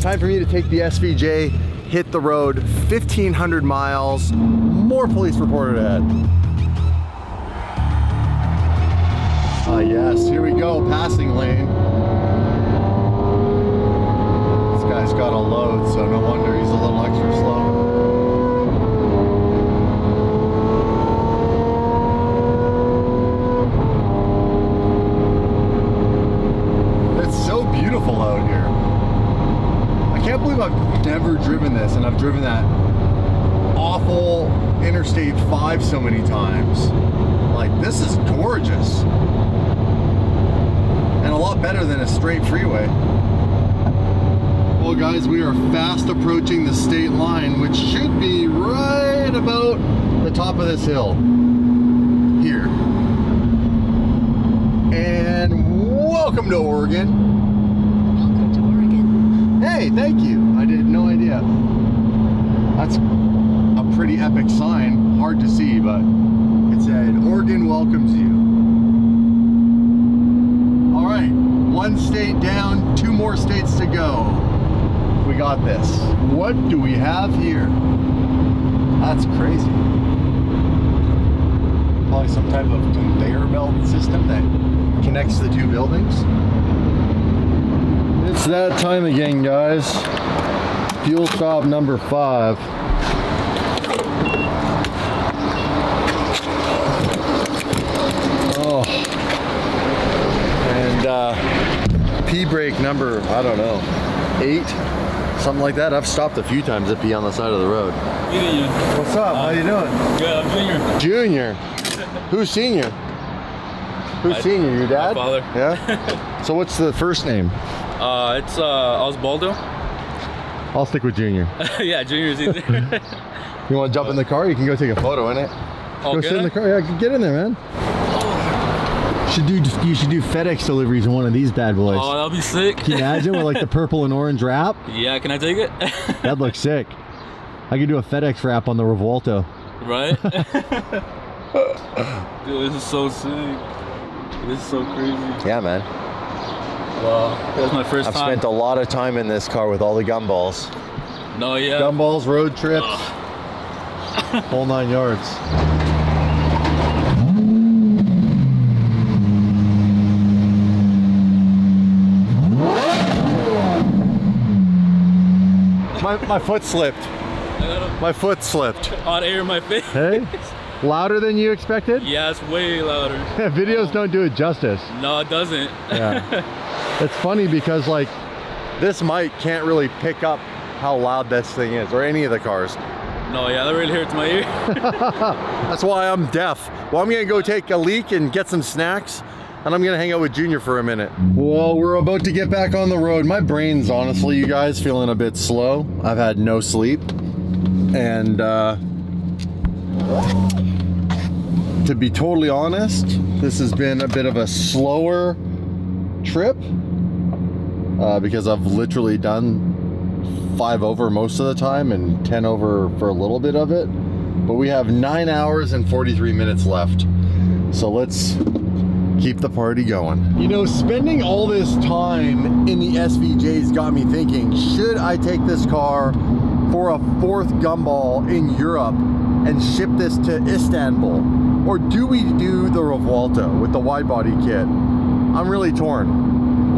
Time for me to take the SVJ, hit the road, 1,500 miles, more police reported ahead. Yes, here we go, passing lane. This guy's got a load, so no wonder he's a little extra slow. It's so beautiful out here. I can't believe I've never driven this, and I've driven that awful Interstate 5 so many times. Like, this is gorgeous. And a lot better than a straight freeway. Well guys, we are fast approaching the state line, which should be right about the top of this hill. Here. And welcome to Oregon. Welcome to Oregon. Hey, thank you. I had no idea. That's a pretty epic sign. Hard to see, but it said, Oregon welcomes you. All right, one state down, 2 more states to go. We got this. What do we have here? That's crazy. Probably some type of conveyor belt system that connects the 2 buildings. It's that time again, guys. Fuel stop number 5. Oh. And P-brake number, I don't know, 8, something like that. I've stopped a few times at P on the side of the road. Junior. What's up? How you doing? Good, I'm Junior. Junior? Who's senior? Who's senior? Your dad? My father. Yeah? So what's the first name? It's Osvaldo. I'll stick with Junior. Yeah, Junior's easier. You want to jump in the car? You can go take a photo in it. Oh, go sit in the car. Yeah, get in there, man. You should do FedEx deliveries in one of these bad boys. Oh, that'll be sick. Can you imagine with like the purple and orange wrap? Yeah, can I take it? That looks sick. I could do a FedEx wrap on the Revuelto. Right? Dude, this is so sick. This is so crazy. Yeah, man. Wow, that's my first I've time. spent a lot of time in this car with all the gumballs. No, yeah. Gumballs, road trips, whole 9 yards. My foot slipped. My foot slipped. Hot air in my face. Hey, louder than you expected? Yeah, it's way louder. Videos don't do it justice. No, it doesn't. Yeah. It's funny because like this mic can't really pick up how loud this thing is, or any of the cars. No, yeah, that really hurts my ear. That's why I'm deaf. Well, I'm gonna go take a leak and get some snacks, and I'm gonna hang out with Junior for a minute. Well, we're about to get back on the road. My brain's honestly, you guys, feeling a bit slow. I've had no sleep, and to be totally honest, this has been a bit of a slower trip because I've literally done 5 over most of the time and 10 over for a little bit of it. But we have 9 hours and 43 minutes left. So let's keep the party going. You know, spending all this time in the SVJ's got me thinking, should I take this car for a 4th gumball in Europe and ship this to Istanbul? Or do we do the Revuelto with the wide body kit? I'm really torn.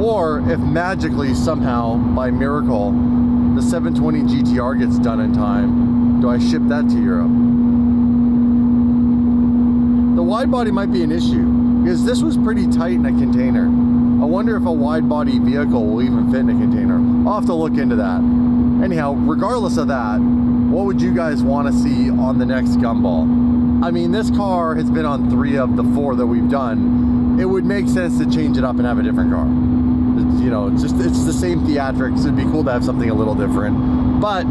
Or if magically somehow, by miracle, the 720 GTR gets done in time, do I ship that to Europe? The wide body might be an issue because this was pretty tight in a container. I wonder if a wide body vehicle will even fit in a container. I'll have to look into that. Anyhow, regardless of that, what would you guys want to see on the next gumball? I mean, this car has been on 3 of the 4 that we've done. It would make sense to change it up and have a different car. You know, it's the same theatrics. It'd be cool to have something a little different. But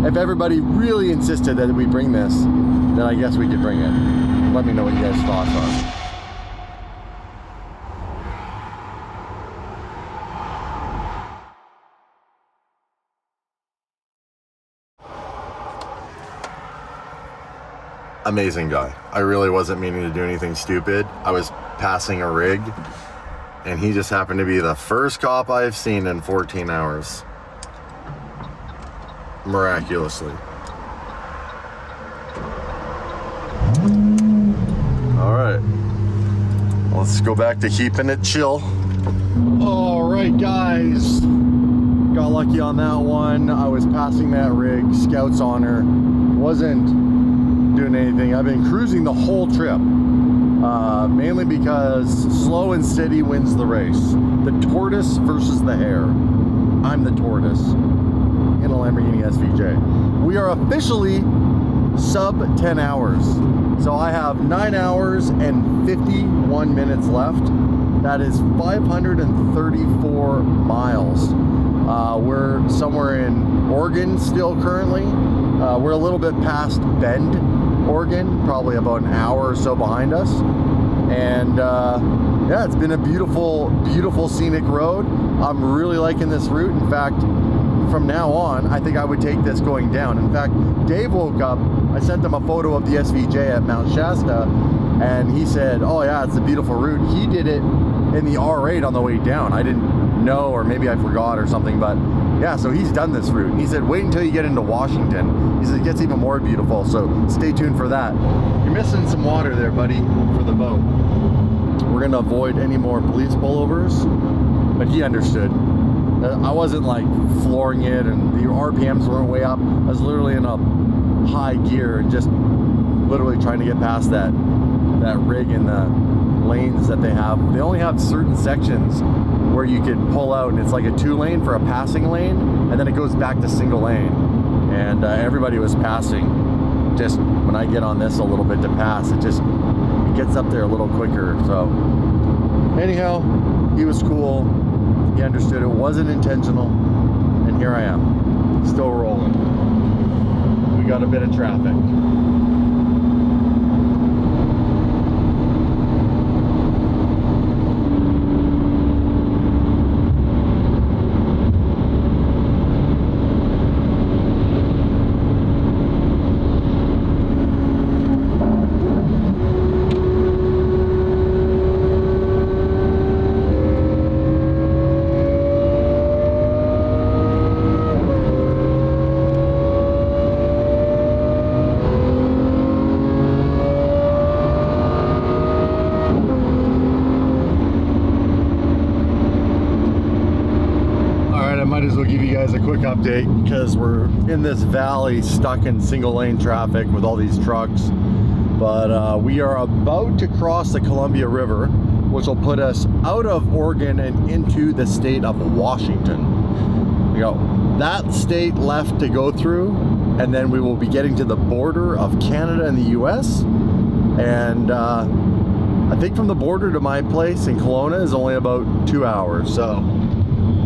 if everybody really insisted that we bring this, then I guess we could bring it. Let me know what you guys' thoughts are. Amazing guy. I really wasn't meaning to do anything stupid. I was passing a rig, and he just happened to be the first cop I've seen in 14 hours. miraculously. All right, let's go back to keeping it chill. All right, guys, got lucky on that one. I was passing that rig, Scout's Honor, wasn't doing anything. I've been cruising the whole trip, mainly because slow and steady wins the race. The tortoise versus the hare. I'm the tortoise in a Lamborghini SVJ. We are officially sub 10 hours. So I have 9 hours and 51 minutes left. That is 534 miles. We're somewhere in Oregon still currently. We're a little bit past Bend, Oregon, probably about an hour or so behind us. And yeah, it's been a beautiful, beautiful scenic road. I'm really liking this route. In fact, from now on, I think I would take this going down. In fact, Dave woke up, I sent him a photo of the SVJ at Mount Shasta, and he said, oh yeah, it's a beautiful route. He did it in the R8 on the way down. I didn't know, or maybe I forgot or something, but yeah, so he's done this route. And he said, wait until you get into Washington. He said, it gets even more beautiful, so stay tuned for that. You're missing some water there, buddy, for the boat. We're gonna avoid any more police pullovers, but he understood. I wasn't like flooring it, and the RPMs weren't way up. I was literally in a high gear and just literally trying to get past that rig in the lanes that they have. They only have certain sections where you could pull out, and it's like a 2-lane for a passing lane, and then it goes back to single lane. And everybody was passing. Just when I get on this a little bit to pass, it gets up there a little quicker. So anyhow, he was cool. He understood it wasn't intentional, and here I am, still rolling. We got a bit of traffic. Might as well give you guys a quick update because we're in this valley stuck in single lane traffic with all these trucks, but we are about to cross the Columbia River, which will put us out of Oregon and into the state of Washington. We got that state left to go through, and then we will be getting to the border of Canada and the US. And I think from the border to my place in Kelowna is only about 2 hours. So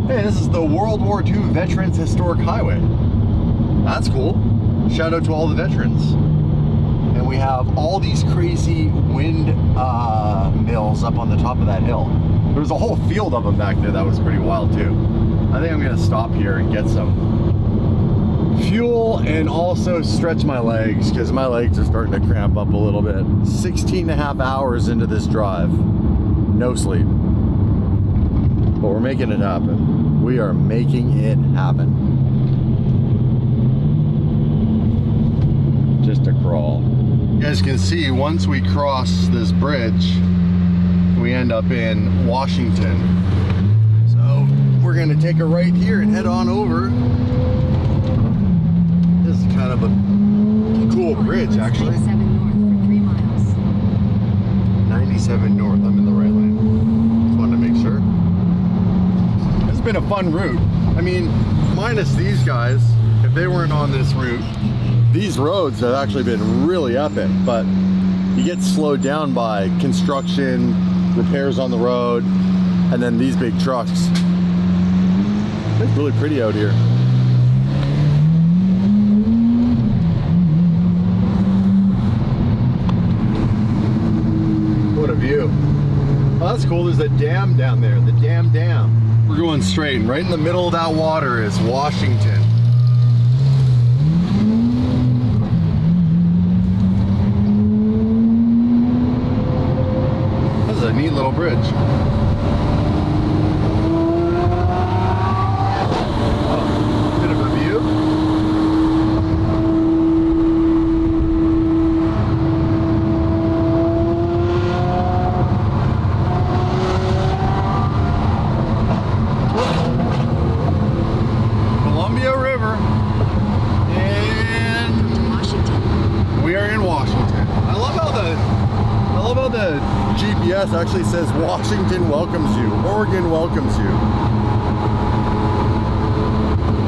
hey, this is the World War II Veterans Historic Highway. That's cool. Shout out to all the veterans. And we have all these crazy wind mills up on the top of that hill. There was a whole field of them back there that was pretty wild too. I think I'm gonna stop here and get some fuel and also stretch my legs because my legs are starting to cramp up a little bit. 16.5 hours into this drive. No sleep. But we're making it happen. We are making it happen. Just a crawl. You guys can see once we cross this bridge, we end up in Washington. So we're gonna take a right here and head on over. This is kind of a cool bridge, actually. 97 north for 3 miles. 97 north, I'm in the right lane. Just wanted to make sure. It's been a fun route. I mean, minus these guys, if they weren't on this route, these roads have actually been really epic, but you get slowed down by construction, repairs on the road, and then these big trucks. It's really pretty out here. What a view. Oh, that's cool. There's a dam down there, the dam. We're going straight, and right in the middle of that water is Washington. This is a neat little bridge. Oh, bit of a view. GPS actually says Washington welcomes you, Oregon welcomes you.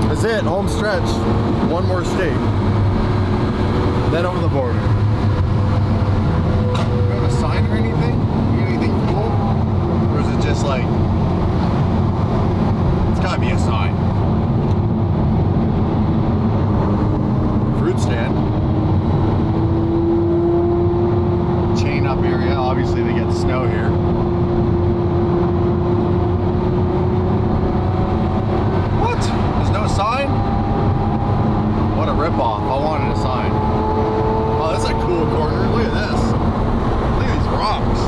That's it, home stretch. One more state. Then over the border. Do you have a sign or anything? You get anything cool? Or is it just like, it's gotta be a sign. Fruit stand. Chain up area, obviously they get snow here. What? There's no sign? What a ripoff. I wanted a sign. Oh, that's a cool corner. Look at this. Look at these rocks.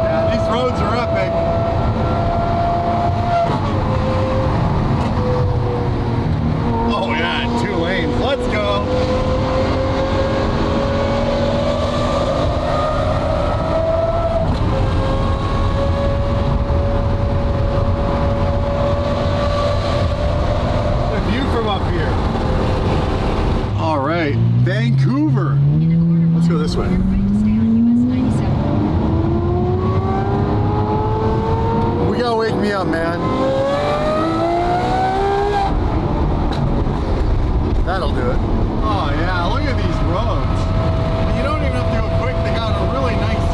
Yeah, these roads are epic. Oh yeah, 2 lanes. Let's go. The view from up here. All right, Vancouver. In a quarter mile, Let's go this way. you're right to stay on US 97. We gotta wake me up, man. That'll do it. Oh yeah, look at these roads. You don't even have to go quick. They got a really nice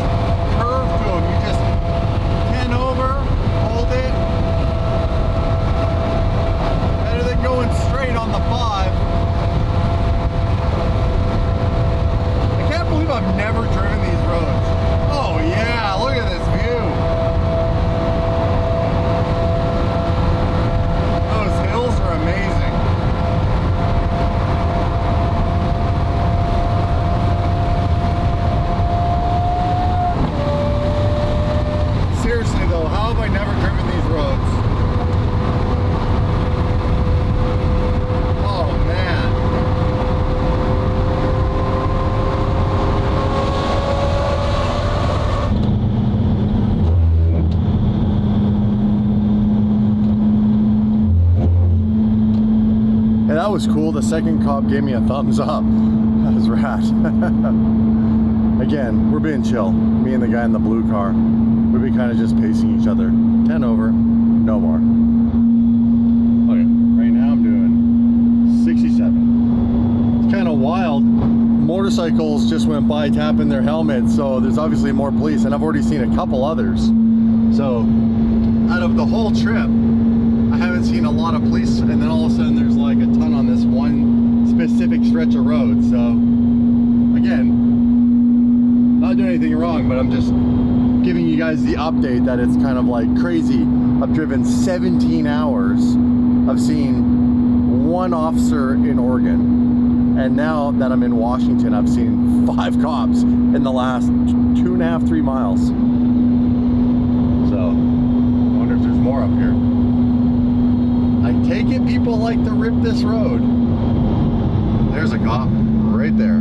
curve to them. You just 10 over, hold it. Better than going straight on the 5. I can't believe I've never driven these roads. Oh yeah, look at this view. Those hills are amazing. Seriously though, how have I never driven these roads? Oh man. Yeah, that was cool. The second cop gave me a thumbs up. That was rad. Again, we're being chill. Me and the guy in the blue car. We'd be kind of just pacing each other. 10 over, no more. Okay, right now I'm doing 67. It's kind of wild. Motorcycles just went by tapping their helmets, so there's obviously more police, and I've already seen a couple others. So, out of the whole trip, I haven't seen a lot of police, and then all of a sudden there's like a ton on this one specific stretch of road. So, again, not doing anything wrong, but I'm just giving you guys the update that it's kind of like crazy. I've driven 17 hours. I've seen 1 officer in Oregon, and now that I'm in Washington, I've seen 5 cops in the last 2.5, 3 miles. So I wonder if there's more up here. I take it people like to rip this road. There's a cop right there.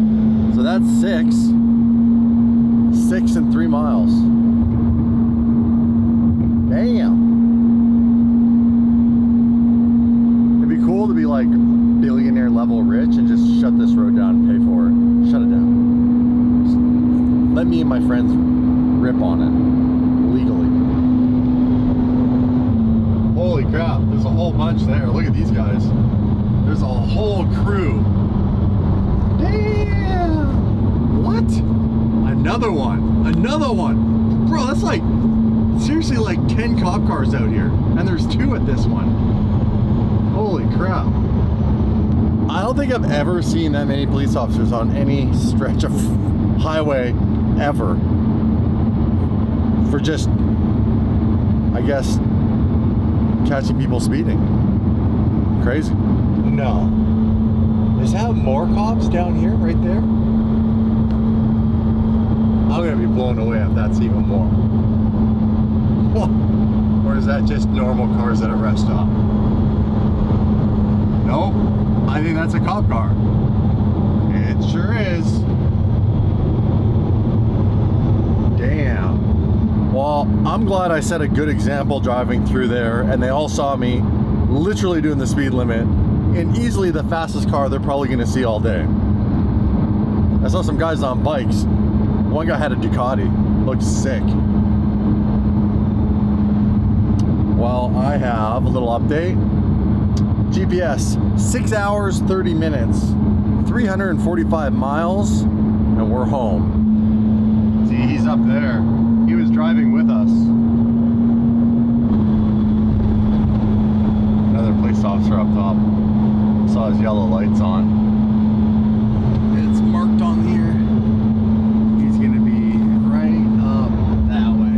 So that's 6 in 3 miles. Damn. It'd be cool to be like billionaire level rich and just shut this road down and pay for it. Shut it down. Just let me and my friends rip on it legally. Holy crap, there's a whole bunch there. Look at these guys. There's a whole crew. Damn. What? Another one. Another one. Bro, that's like seriously like 10 cop cars out here, and there's 2 at this one. Holy crap. I don't think I've ever seen that many police officers on any stretch of highway ever for just, I guess, catching people speeding. Crazy. No. Does it have more cops down here, right there? I'm gonna be blown away if that's even more. Or is that just normal cars at a rest stop? Nope, I think that's a cop car. It sure is. Damn. Well, I'm glad I set a good example driving through there, and they all saw me literally doing the speed limit and easily the fastest car they're probably going to see all day. I saw some guys on bikes. One guy had a Ducati. Looked sick. Well, I have a little update. GPS, 6 hours, 30 minutes, 345 miles, and we're home. See, he's up there. He was driving with us. Another police officer up top. Saw his yellow lights on. It's marked on here. He's gonna be right up that way.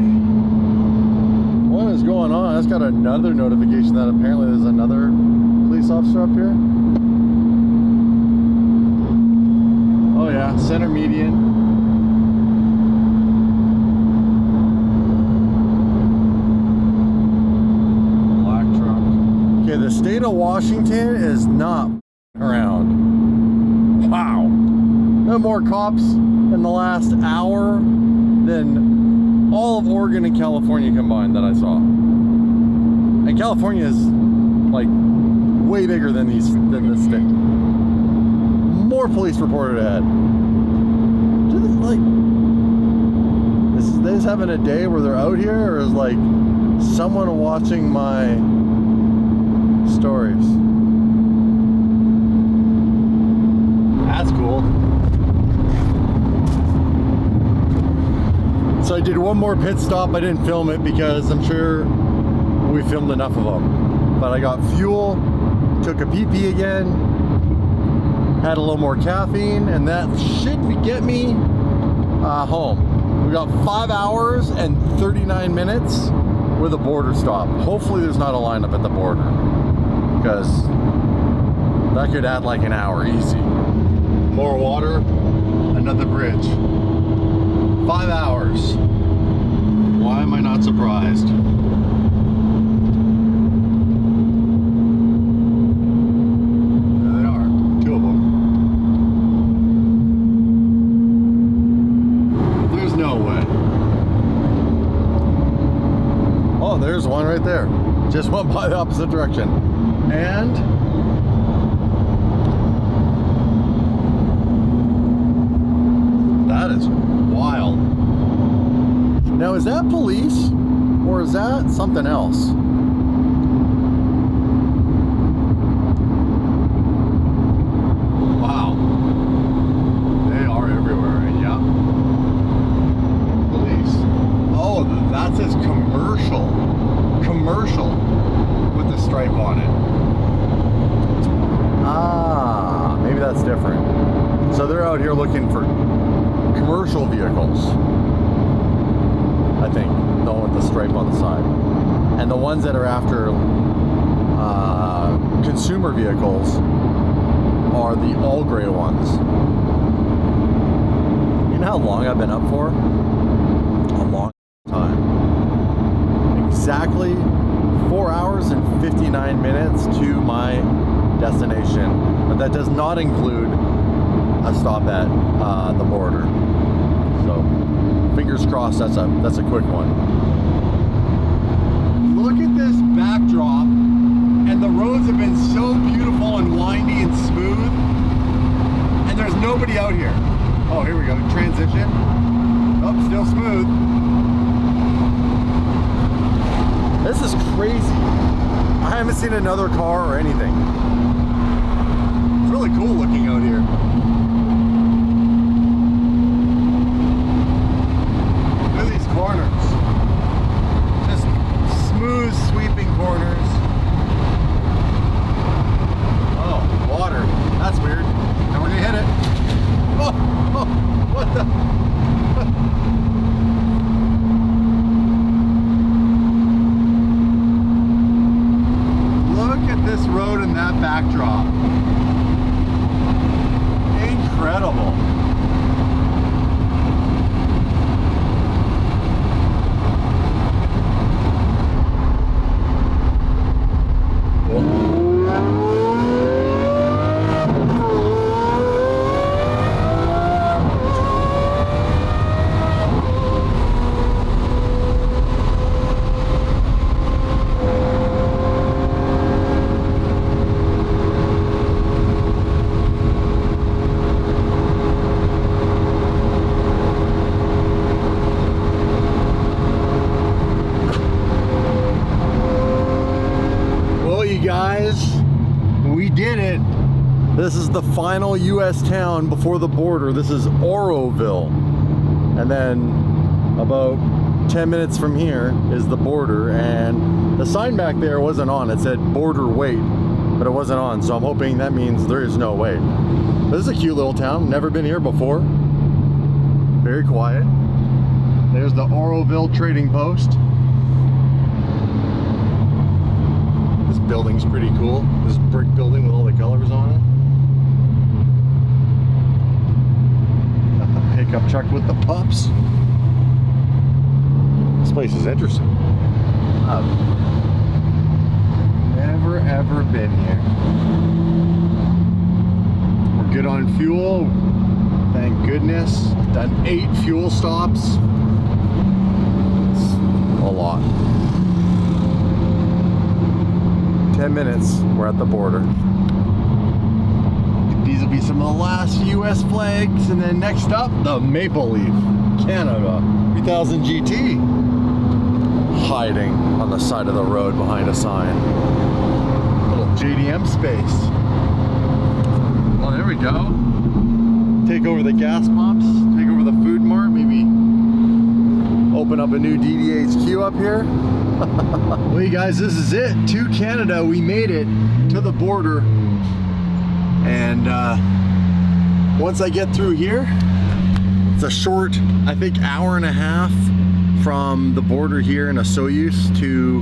What is going on? I just got another notification that apparently there's another police officer up here. Oh yeah, center median. Black truck. Okay, the state of Washington is not around. Wow. No more cops in the last hour than all of Oregon and California combined that I saw. And California is like way bigger than this state. More police reported ahead. Like, is they just having a day where they're out here, or is like someone watching my stories? That's cool. So I did one more pit stop. I didn't film it because I'm sure we filmed enough of them. But I got fuel, took a pee-pee again, had a little more caffeine, and that should get me home. We got 5 hours and 39 minutes with a border stop. Hopefully there's not a lineup at the border, because that could add like an hour easy. More water, another bridge. 5 hours. Why am I not surprised? There they are, 2 of them. There's no way. Oh, there's one right there. Just went by the opposite direction. And that is wild. Now, is that police or is that something else? Wow. They are everywhere, and yeah. Police. Oh, that says commercial. Commercial with the stripe on it. Ah, maybe that's different. So they're out here looking for commercial vehicles, I think, the one with the stripe on the side. And the ones that are after consumer vehicles are the all gray ones. You know how long I've been up for? A long time. Exactly 4 hours and 59 minutes to my destination. But that does not include a stop at the border. So fingers crossed that's a quick one. Look at this backdrop, and the roads have been so beautiful and windy and smooth, and there's nobody out here. Oh, here we go, transition. Oh, still smooth. This is crazy. I haven't seen another car or anything. It's really cool looking out here. Corners, just smooth sweeping corners. Oh, water, that's weird. Now we're gonna hit it. Oh, what the? Look at this road and that backdrop. Incredible. did it. This is the final U.S. town before the border. This is Oroville. And then about 10 minutes from here is the border, and the sign back there wasn't on. It said border wait, but it wasn't on, so I'm hoping that means there is no wait. This is a cute little town. Never been here before. Very quiet. There's the Oroville Trading Post. This building's pretty cool. This brick building with all the colors on it. Got the pickup truck with the pups. This place is interesting. I've never ever been here. We're good on fuel. Thank goodness. Done 8 fuel stops. It's a lot. 10 minutes, we're at the border. These will be some of the last US flags, and then next up, the Maple Leaf, Canada 3000 GT. Hiding on the side of the road behind a sign. Little JDM space. Oh, there we go. Take over the gas pumps, take over the food mart, maybe open up a new DDHQ up here. Well, you guys, this is it. To Canada, we made it to the border. And once I get through here, it's a short, I think, hour and a half from the border here in Osoyoos to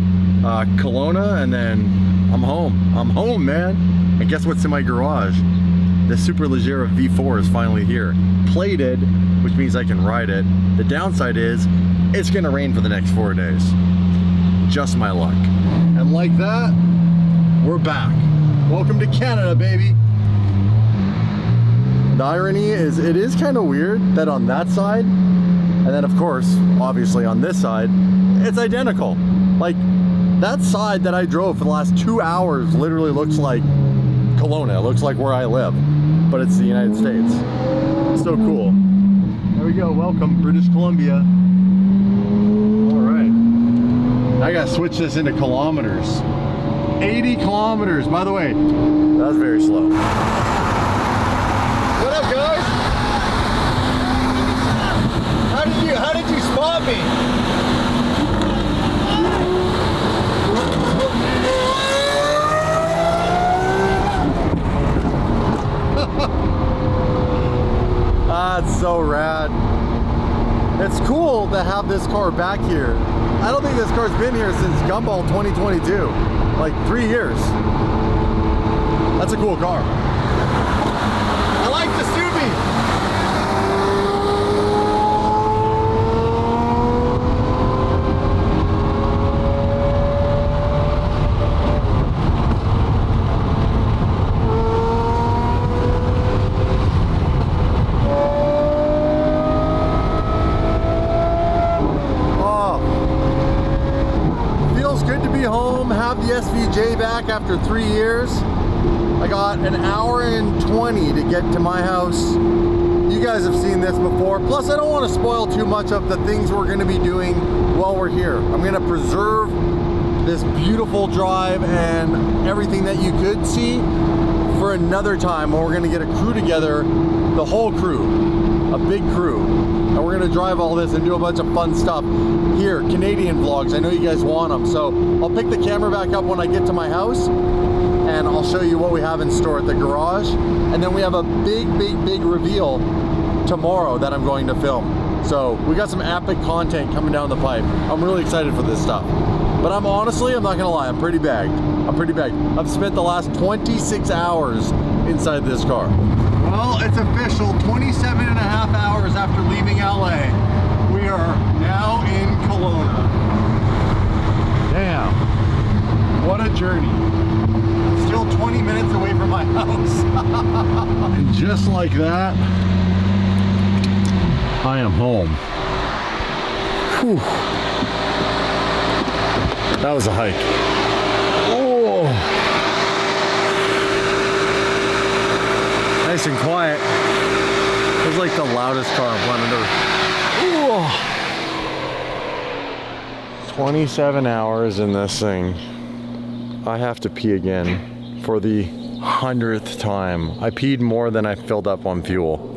Kelowna, and then I'm home. I'm home, man. And guess what's in my garage? The Superleggera V4 is finally here. Plated, which means I can ride it. The downside is, it's gonna rain for the next 4 days. Just my luck. And like that, we're back. Welcome to Canada, baby. The irony is, it is kind of weird that on that side, and then of course, obviously on this side, it's identical. Like, that side that I drove for the last 2 hours literally looks like Kelowna. It looks like where I live, but it's the United States. So cool. There we go, welcome, British Columbia. All right. I gotta switch this into kilometers. 80 kilometers, by the way. That was very slow. What up, guys? How did you spot me? That's so rad. It's cool to have this car back here. I don't think this car's been here since Gumball 2022. Like 3 years. That's a cool car. I like the Subi. The SVJ back after 3 years. I got an hour and 20 to get to my house. You guys have seen this before. Plus, I don't want to spoil too much of the things we're going to be doing while we're here. I'm going to preserve this beautiful drive and everything that you could see for another time when we're going to get a crew together, the whole crew, a big crew. And we're gonna drive all this and do a bunch of fun stuff here, Canadian vlogs. I know you guys want them, so I'll pick the camera back up when I get to my house, and I'll show you what we have in store at the garage. And then we have a big reveal tomorrow that I'm going to film. So we got some epic content coming down the pipe. I'm really excited for this stuff. But I'm not gonna lie, I'm pretty bagged. I've spent the last 26 hours inside this car. Well, it's official, 27 and a half hours after leaving LA. We are now in Kelowna. Damn, what a journey. Still 20 minutes away from my house. And just like that, I am home. Whew. That was a hike. Oh. Nice and quiet. It was like the loudest car on planet Earth. 27 hours in this thing. I have to pee again for the 100th time. I peed more than I filled up on fuel.